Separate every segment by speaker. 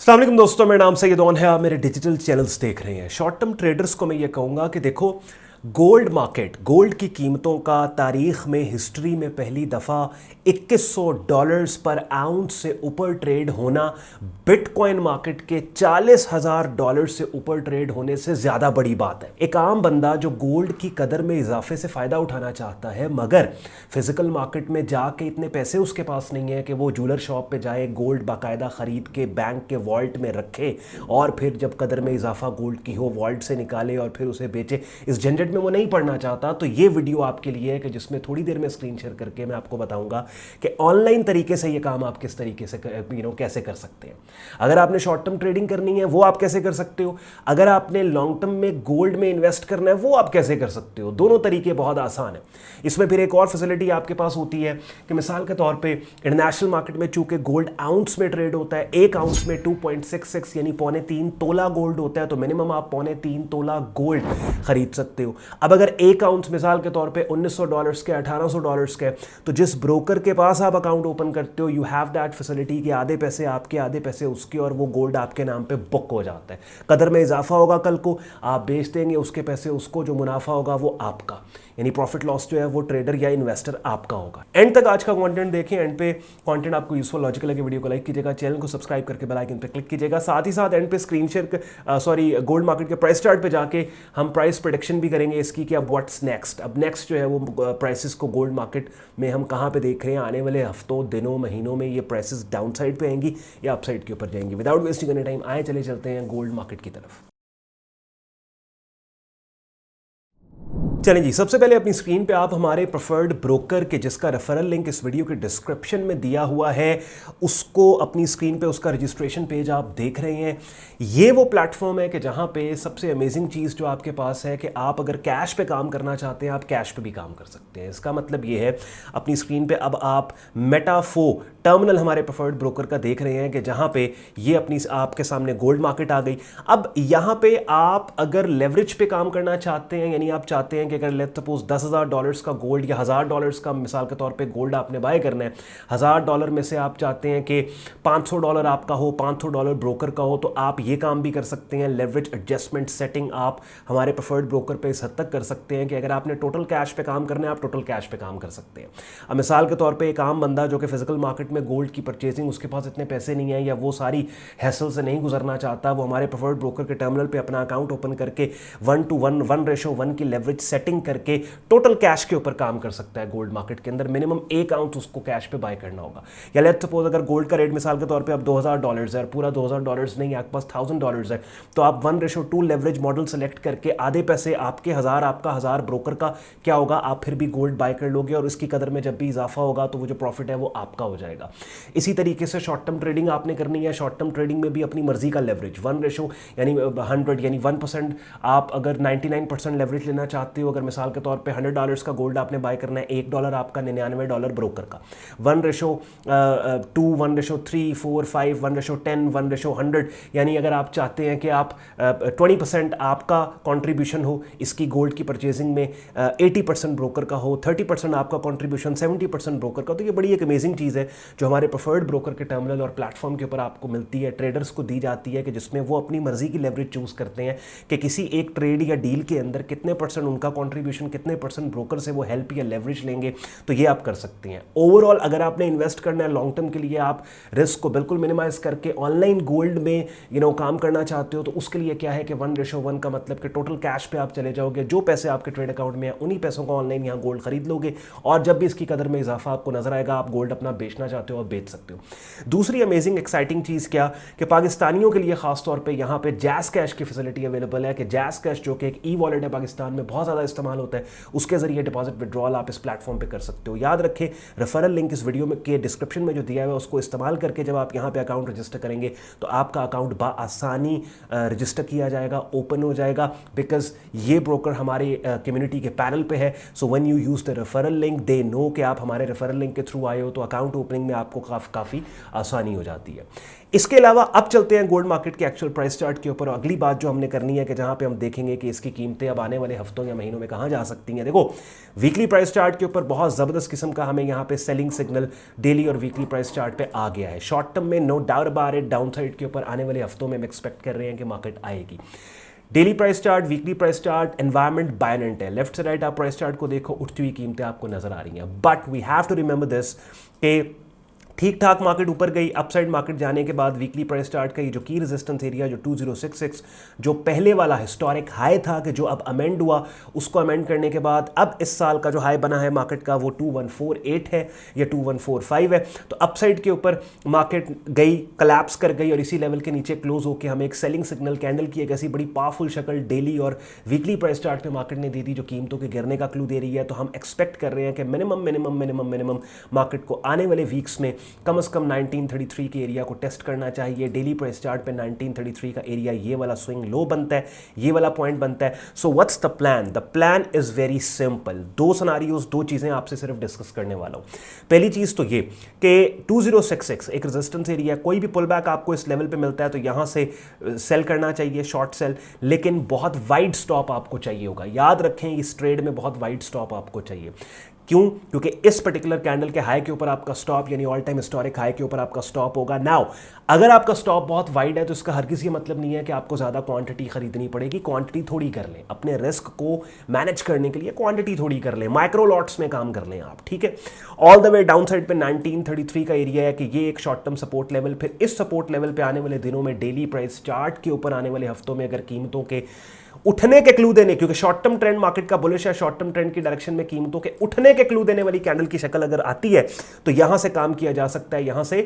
Speaker 1: अस्सलाम वालेकुम दोस्तों, मेरा नाम सैयद ओन है। आप मेरे डिजिटल चैनल्स देख रहे हैं। शॉर्ट टर्म ट्रेडर्स को मैं ये कहूँगा कि देखो, गोल्ड मार्केट, गोल्ड की कीमतों का तारीख में, हिस्ट्री में पहली दफ़ा $2100 पर आउंस से ऊपर ट्रेड होना बिटकॉइन मार्केट के $40,000 से ऊपर ट्रेड होने से ज़्यादा बड़ी बात है। एक आम बंदा जो गोल्ड की कदर में इजाफे से फ़ायदा उठाना चाहता है, मगर फिजिकल मार्केट में जाके इतने पैसे उसके पास नहीं है कि वो ज्वेलर शॉप पे जाए, गोल्ड बाकायदा ख़रीद के बैंक के वॉल्ट में रखे और फिर जब कदर में इजाफा गोल्ड की हो वॉल्ट से निकाले और फिर उसे बेचे, इस झंझट में वो नहीं पढ़ना चाहता। तो ये वीडियो आपके लिए है कि जिसमें थोड़ी देर में स्क्रीन शेयर करके मैं आपको बताऊंगा कि ऑनलाइन तरीके से ये काम आप किस तरीके से कैसे कर सकते हैं। अगर आपने शॉर्ट टर्म ट्रेडिंग करनी है वो आप कैसे कर सकते हो, अगर आपने लॉन्ग टर्म में गोल्ड में इन्वेस्ट करना है वो आप कैसे कर सकते हो। दोनों तरीके बहुत आसान है। इसमें फिर एक और फैसिलिटी आपके पास होती है कि मिसाल के तौर पे इंटरनेशनल मार्केट में चूंकि गोल्ड आउंस में ट्रेड होता है, एक आउंस में 2.66 यानी 3.25 तोला गोल्ड होता है, तो मिनिमम आप 3.25 तोला गोल्ड खरीद सकते हो। अब अगर एक आउंस मिसाल के तौर पे $1900 के, $1800 के, तो जिस ब्रोकर के पास आप अकाउंट ओपन करते हो, यू हैव दैट फैसिलिटी कि आधे पैसे आपके आधे पैसे उसके और वो गोल्ड आपके नाम पे बुक हो जाता है। कदर में इजाफा होगा, कल को आप बेच देंगे, उसके पैसे उसको, जो मुनाफा होगा वो आपका, यानी प्रॉफिट लॉस जो है वो ट्रेडर या इन्वेस्टर आपका होगा। एंड तक आज का कंटेंट देखें। एंड पे कंटेंट आपको यूजफुल लॉजिकल लगे, वीडियो को लाइक कीजिएगा, चैनल को सब्सक्राइब करके बेल आइकन पे क्लिक कीजिएगा। साथ ही साथ एंड पे स्क्रीन शेयर गोल्ड मार्केट के प्राइस चार्ट पे जाके हम प्राइस प्रेडिक्शन भी करेंगे इसकी कि अब व्हाट्स नेक्स्ट, अब नेक्स्ट जो है वो प्राइसेस को गोल्ड मार्केट में हम कहाँ पे देख रहे हैं। आने वाले हफ्तों, दिनों, महीनों में ये प्राइसेस डाउन साइड पे आएंगी या अप साइड के ऊपर जाएंगी। विदाउट वेस्टिंग एनी टाइम आए चले चलते हैं गोल्ड मार्केट की तरफ। चलें जी, सबसे पहले अपनी स्क्रीन पे आप हमारे प्रेफर्ड ब्रोकर के, जिसका रेफरल लिंक इस वीडियो के डिस्क्रिप्शन में दिया हुआ है, उसको अपनी स्क्रीन पे उसका रजिस्ट्रेशन पेज आप देख रहे हैं। ये वो प्लेटफॉर्म है कि जहाँ पे सबसे अमेजिंग चीज़ जो आपके पास है कि आप अगर कैश पे काम करना चाहते हैं, आप कैश पे भी काम कर सकते हैं। इसका मतलब ये है, अपनी स्क्रीन पे अब आप मेटाफो टर्मिनल हमारे प्रेफर्ड ब्रोकर का देख रहे हैं कि जहाँ पे ये अपनी आपके सामने गोल्ड मार्केट आ गई। अब यहाँ पे आप अगर लेवरेज पे काम करना चाहते हैं, यानी आप चाहते हैं कि अगर लेट्स सपोज $10,000 का गोल्ड या $1000 का मिसाल के तौर पे गोल्ड आपने बाय करना है, $1000 में से आप चाहते हैं कि $500 आपका हो, $500 ब्रोकर का हो, तो आप ये काम भी कर सकते हैं। लेवरेज एडजस्टमेंट सेटिंग आप हमारे प्रेफर्ड ब्रोकर पे इस हद तक कर सकते हैं कि अगर आपने टोटल कैश पे काम करना है, आप टोटल कैश पे काम कर सकते हैं। अब मिसाल के तौर पर एक आम बंदा जो कि फिजिकल मार्केट में गोल्ड की परचेजिंग, उसके पास इतने पैसे नहीं है या वो सारी हैसल से नहीं गुजरना चाहता, वो हमारे प्रेफर्ड ब्रोकर के टर्मिनल पे अपना अकाउंट ओपन करके 1:1, 1:1 की लेवरेज सेटिंग करके टोटल कैश के ऊपर काम कर सकता है। गोल्ड मार्केट के अंदर मिनिमम एक आउंस उसको कैश पे बाय करना होगा। या लेट्स सपोज अगर गोल्ड का रेट मिसाल के तौर पे अब $2000 है और पूरा $2000 नहीं है, आपके पास $1000 है, तो आप 1:2 लेवरेज मॉडल सेलेक्ट करके आधे पैसे आपके, 1000 आपका, 1000 ब्रोकर का, क्या होगा, आप फिर भी गोल्ड बाय कर लोगे और इसकी कदर में जब भी इजाफा होगा तो वो जो प्रॉफिट है वो आपका हो जाएगा। इसी तरीके से शॉर्ट टर्म ट्रेडिंग आपने करनी है। शॉर्ट टर्म ट्रेडिंग में भी अपनी मर्जी का लेवरेज 1 यानी 100 यानी 1%। आप अगर 99% लेवरेज लेना चाहते हो, अगर मिसाल के तौर पे $100 का गोल्ड आपने बाय करना है, $1 आपका, $99 ब्रोकर का, 1:2, 1:3, 4, 5, 1:10, 1:100, यानी अगर आप चाहते हैं कि आप 20% आपका कंट्रीब्यूशन हो इसकी गोल्ड की परचेजिंग में, 80% ब्रोकर का हो, 30% आपका कंट्रीब्यूशन, 70% ब्रोकर का, तो ये बड़ी एक अमेजिंग चीज़ है जो हमारे प्रेफर्ड ब्रोकर के टर्मिनल और प्लेटफॉर्म के ऊपर आपको मिलती है, ट्रेडर्स को दी जाती है, कि जिसमें वो अपनी मर्जी की लेवरेज चूज करते हैं कि किसी एक ट्रेड या डील के अंदर कितने परसेंट उनका कंट्रीब्यूशन, कितने परसेंट ब्रोकर से वो हेल्प या लेवरेज लेंगे, तो ये आप कर सकते हैं। ओवरऑल अगर आपने इन्वेस्ट करना है लॉन्ग टर्म के लिए, आप रिस्क को बिल्कुल मिनिमाइज करके ऑनलाइन गोल्ड में काम करना चाहते हो, तो उसके लिए क्या है कि 1:1 का मतलब कि टोटल कैश पे आप चले जाओगे, जो पैसे आपके ट्रेड अकाउंट में है उन्हीं पैसों को ऑनलाइन यहाँ गोल्ड खरीद लोगे और जब भी इसकी कदर में इजाफा आपको नजर आएगा, आप गोल्ड अपना बेचना चाहते हो और बेच सकते हो। दूसरी अमेजिंग एक्साइटिंग चीज़ क्या कि पाकिस्तानियों के लिए खास तौर पे यहाँ पे जैज़ कैश की फैसिलिटी अवेलेबल है कि जैज़ कैश जो कि एक ई वॉलेट है, पाकिस्तान में बहुत ज़्यादा इस्तेमाल होता है, उसके जरिए डिपॉजिट विड्रॉल आप इस प्लेटफॉर्म पे कर सकते हो। याद रखें, रेफरल लिंक इस वीडियो में के डिस्क्रिप्शन में जो दिया हुआ है उसको इस्तेमाल करके जब आप यहाँ पे अकाउंट रजिस्टर करेंगे तो आपका अकाउंट बआसानी रजिस्टर किया जाएगा, ओपन हो जाएगा, बिकॉज ये ब्रोकर हमारे कम्युनिटी के पैनल पे है। So when you use the referral link, they know कि आप हमारे रेफरल लिंक के थ्रू आए हो, तो अकाउंट ओपनिंग में आपको काफ़ी आसानी हो जाती है। इसके अलावा अब चलते हैं गोल्ड मार्केट के एक्चुअल प्राइस चार्ट के ऊपर। अगली बात जो हमने करनी है कि जहां पे हम देखेंगे कि इसकी कीमतें अब आने वाले हफ्तों या महीनों में कहां जा सकती हैं। देखो, वीकली प्राइस चार्ट के ऊपर बहुत ज़बरदस्त किस्म का हमें यहां पे सेलिंग सिग्नल डेली और वीकली प्राइस चार्ट पे आ गया है। शॉर्ट टर्म में no doubt about it, down side के ऊपर आने वाले हफ्तों में हम एक्सपेक्ट कर रहे हैं कि मार्केट आएगी। Daily price chart, weekly price chart, environment बायनेंट है। लेफ्ट से राइट आप प्राइस चार्ट को देखो, उठती हुई कीमतें आपको नजर आ रही हैं। But we have to remember this कि ठीक ठाक मार्केट ऊपर गई, अपसाइड मार्केट जाने के बाद वीकली प्राइस चार्ट का ये जो की रेजिस्टेंस एरिया जो 2066 जो पहले वाला हिस्टोरिक हाई था कि जो अब अमेंड हुआ, उसको अमेंड करने के बाद अब इस साल का जो हाई बना है मार्केट का वो 2148 है या 2145 है। तो अपसाइड के ऊपर मार्केट गई, कलैप्स कर गई और इसी लेवल के नीचे क्लोज होकर हमें एक सेलिंग सिग्नल कैंडल की एक ऐसी बड़ी पावरफुल शक्ल डेली और वीकली प्राइस चार्ट पे मार्केट ने दी थी जो कीमतों के गिरने का क्लू दे रही है। तो हम एक्सपेक्ट कर रहे हैं कि मिनिमम मार्केट को आने वाले वीक्स में कम से कम 1933 के एरिया को टेस्ट करना चाहिए। डेली प्राइस चार्ट पे 1933 का एरिया ये वाला स्विंग लो बनता है, ये वाला पॉइंट बनता है। So what's the plan? The plan is very simple. दो सिनेरियोज, दो चीजें आपसे सिर्फ डिस्कस करने वाला हूं। पहली चीज तो ये कि 2066 एक रेजिस्टेंस एरिया, कोई भी पुल बैक आपको इस लेवल पे मिलता है तो यहां से सेल करना चाहिए, शॉर्ट सेल, लेकिन बहुत वाइड स्टॉप आपको चाहिए होगा। याद रखें इस ट्रेड में बहुत वाइड स्टॉप आपको चाहिए। क्यों? क्योंकि इस पर्टिकुलर कैंडल के हाई के ऊपर आपका स्टॉप यानी ऑल टाइम हिस्टोरिक हाई के ऊपर आपका स्टॉप होगा। नाउ अगर आपका स्टॉप बहुत वाइड है तो इसका हरगिज़ ये मतलब नहीं है कि आपको ज़्यादा क्वांटिटी खरीदनी पड़ेगी। क्वांटिटी थोड़ी कर लें, अपने रिस्क को मैनेज करने के लिए क्वांटिटी थोड़ी कर लें, माइक्रो लॉट्स में काम कर लें आप, ठीक है। All the way down side पे 1933 का एरिया है कि ये एक शॉर्ट टर्म सपोर्ट लेवल, फिर इस सपोर्ट लेवल पे आने वाले दिनों में डेली प्राइस चार्ट के ऊपर आने वाले हफ्तों में अगर कीमतों के उठने के क्लू देने, क्योंकि शॉर्ट टर्म ट्रेंड मार्केट का बुलिश है, शॉर्ट टर्म ट्रेंड की डायरेक्शन में कीमतों के उठने के क्लू देने वाली कैंडल की शक्ल अगर आती है तो यहां से काम किया जा सकता है, यहां से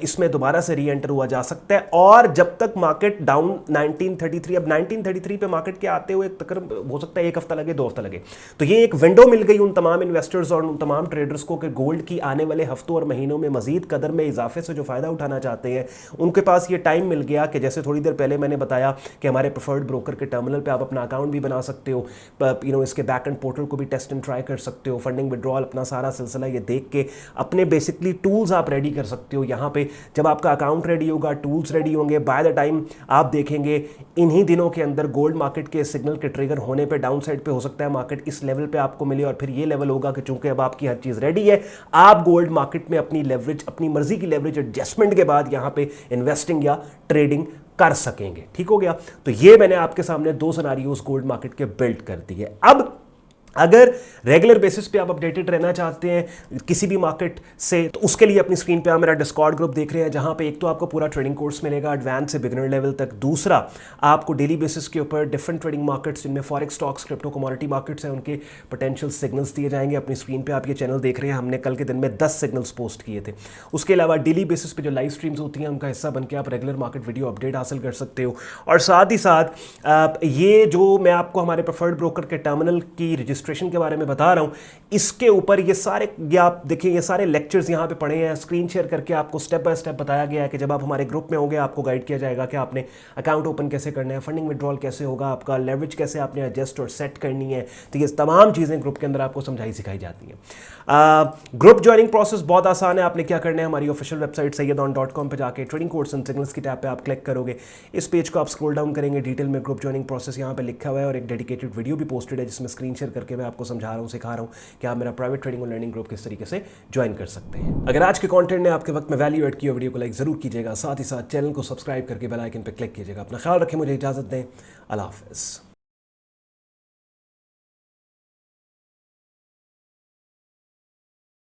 Speaker 1: इसमें दोबारा से री एंटर हुआ जा सकता है। और जब तक मार्केट डाउन 1933, अब 1933 पे मार्केट के आते हुए तकरीबन हो सकता है एक हफ्ता लगे, 2 हफ्ता लगे, तो ये एक विंडो मिल गई उन तमाम इन्वेस्टर्स और उन तमाम ट्रेडर्स को कि गोल्ड की आने वाले हफ्तों और महीनों में मजीद कदर में इजाफे से जो फायदा उठाना चाहते हैं उनके पास ये टाइम मिल गया कि जैसे थोड़ी देर पहले मैंने बताया कि हमारे प्रेफर्ड ब्रोकर के टर्मिनल पे आप अपना अकाउंट भी बना सकते हो, इसके बैक एंड पोर्टल को भी टेस्ट एंड ट्राई कर सकते हो, फंडिंग विड्रॉल अपना सारा सिलसिला ये देख के अपने बेसिकली टूल्स आप रेडी कर सकते हो। यहाँ पे जब आपका अकाउंट रेडी होगा, टूल्स रेडी होंगे, बाय द टाइम आप देखेंगे इन्हीं दिनों के अंदर गोल्ड मार्केट के सिग्नल के ट्रिगर होने पे डाउन साइड पे हो सकता है मार्केट इस लेवल पे आपको मिले और फिर ये लेवल होगा कि चूंकि अब आपकी हर चीज रेडी है, आप गोल्ड मार्केट में अपनी लेवरेज, अपनी मर्जी की लेवरेज एडजस्टमेंट के बाद यहाँ पे इन्वेस्टिंग या ट्रेडिंग कर सकेंगे। ठीक हो गया? तो ये मैंने आपके सामने 2 सिनेरियोस गोल्ड मार्केट के बिल्ड कर दिए। अब अगर रेगुलर बेसिस पे आप अपडेटेड रहना चाहते हैं किसी भी मार्केट से, तो उसके लिए अपनी स्क्रीन पे आप मेरा डिस्कॉर्ड ग्रुप देख रहे हैं, जहां पे एक तो आपको पूरा ट्रेडिंग कोर्स मिलेगा एडवांस से बिगिनर लेवल तक, दूसरा आपको डेली बेसिस के ऊपर डिफरेंट ट्रेडिंग मार्केट्स जिनमें forex, stocks, crypto, commodity markets हैं, उनके पोटेंशियल सिग्नल्स दिए जाएंगे। अपनी स्क्रीन पर आप ये चैनल देख रहे हैं, हमने कल के दिन में 10 सिग्नल्स पोस्ट किए थे। उसके अलावा डेली बेसिस पे जो लाइव स्ट्रीम्स होती हैं उनका हिस्सा बनकर आप रेगुलर मार्केट वीडियो अपडेट हासिल कर सकते हो। और साथ ही साथ ये जो मैं आपको हमारे प्रेफर्ड ब्रोकर के टर्मिनल की रजिस्ट्रेशन के बारे में बता रहा हूं, इसके ऊपर ये सारे, ये आप देखिए ये सारे लेक्चर्स यहां पे पढ़े हैं, स्क्रीन शेयर करके आपको स्टेप बाय स्टेप बताया गया है कि जब आप हमारे ग्रुप में होंगे आपको गाइड किया जाएगा कि आपने अकाउंट ओपन कैसे करना है, फंडिंग विड्रॉल कैसे होगा, आपका लेवरेज कैसे आपने एडजस्ट और सेट करनी है। तो ये तमाम चीजें ग्रुप के अंदर आपको समझाई सिखाई जाती हैं। ग्रुप ज्वाइनिंग प्रोसेस बहुत आसान है। आपने क्या करना है, हमारी ऑफिशियल वेबसाइट sayyadon.com पे जाके ट्रेडिंग कोर्स एंड सिग्नल्स की टैब पे आप क्लिक करोगे, इस पेज को आप स्क्रॉल डाउन करेंगे, डिटेल में ग्रुप ज्वाइनिंग प्रोसेस यहाँ पे लिखा हुआ है और एक डेडिकेटेड वीडियो भी पोस्टेड है जिसमें स्क्रीन शेयर करके मैं आपको समझा रहा हूँ, सिखा रहा हूँ कि आप मेरा प्राइवेट ट्रेडिंग और लर्निंग ग्रुप किस तरीके से ज्वाइन कर सकते हैं। अगर आज के कंटेंट ने आपके वक्त में वैल्यू ऐड किया, वीडियो को लाइक जरूर कीजिएगा, साथ ही साथ चैनल को सब्सक्राइब करके बेल आइकन पर क्लिक कीजिएगा। अपना ख्याल रखें, मुझे इजाजत दें, अल्लाह हाफिज़।